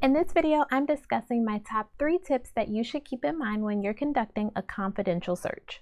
In this video, I'm discussing my top 3 tips that you should keep in mind when you're conducting a confidential search.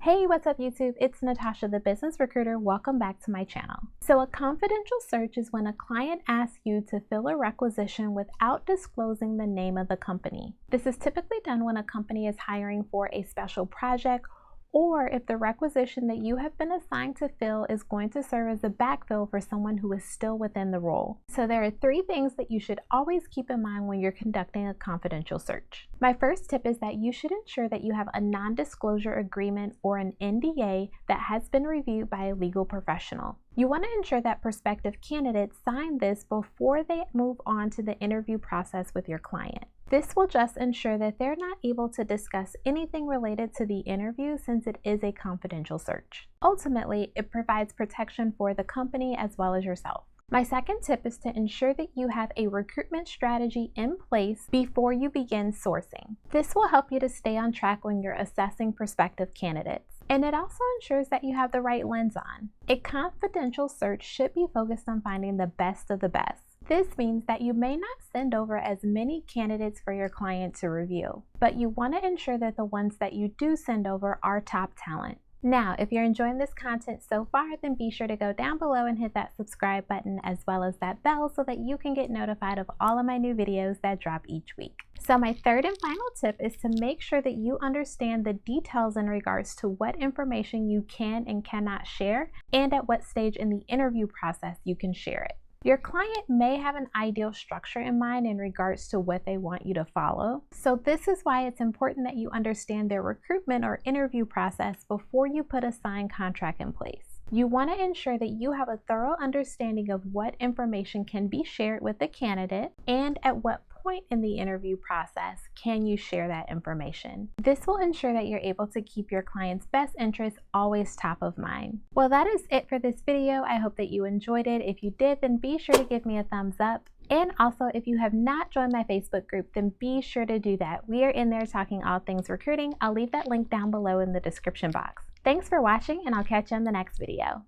Hey, what's up YouTube? It's Natasha, the business recruiter. Welcome back to my channel. So a confidential search is when a client asks you to fill a requisition without disclosing the name of the company. This is typically done when a company is hiring for a special project, or if the requisition that you have been assigned to fill is going to serve as a backfill for someone who is still within the role. So there are 3 things that you should always keep in mind when you're conducting a confidential search. My first tip is that you should ensure that you have a non-disclosure agreement or an NDA that has been reviewed by a legal professional. You want to ensure that prospective candidates sign this before they move on to the interview process with your client. This will just ensure that they're not able to discuss anything related to the interview since it is a confidential search. Ultimately, it provides protection for the company as well as yourself. My second tip is to ensure that you have a recruitment strategy in place before you begin sourcing. This will help you to stay on track when you're assessing prospective candidates. And it also ensures that you have the right lens on. A confidential search should be focused on finding the best of the best. This means that you may not send over as many candidates for your client to review, but you want to ensure that the ones that you do send over are top talent. Now, if you're enjoying this content so far, then be sure to go down below and hit that subscribe button as well as that bell so that you can get notified of all of my new videos that drop each week. So my third and final tip is to make sure that you understand the details in regards to what information you can and cannot share and at what stage in the interview process you can share it. Your client may have an ideal structure in mind in regards to what they want you to follow. So this is why it's important that you understand their recruitment or interview process before you put a signed contract in place. You want to ensure that you have a thorough understanding of what information can be shared with the candidate and at what point in the interview process can you share that information. This will ensure that you're able to keep your client's best interests always top of mind. Well, that is it for this video. I hope that you enjoyed it. If you did, then be sure to give me a thumbs up. And also, if you have not joined my Facebook group, then be sure to do that. We are in there talking all things recruiting. I'll leave that link down below in the description box. Thanks for watching, and I'll catch you in the next video.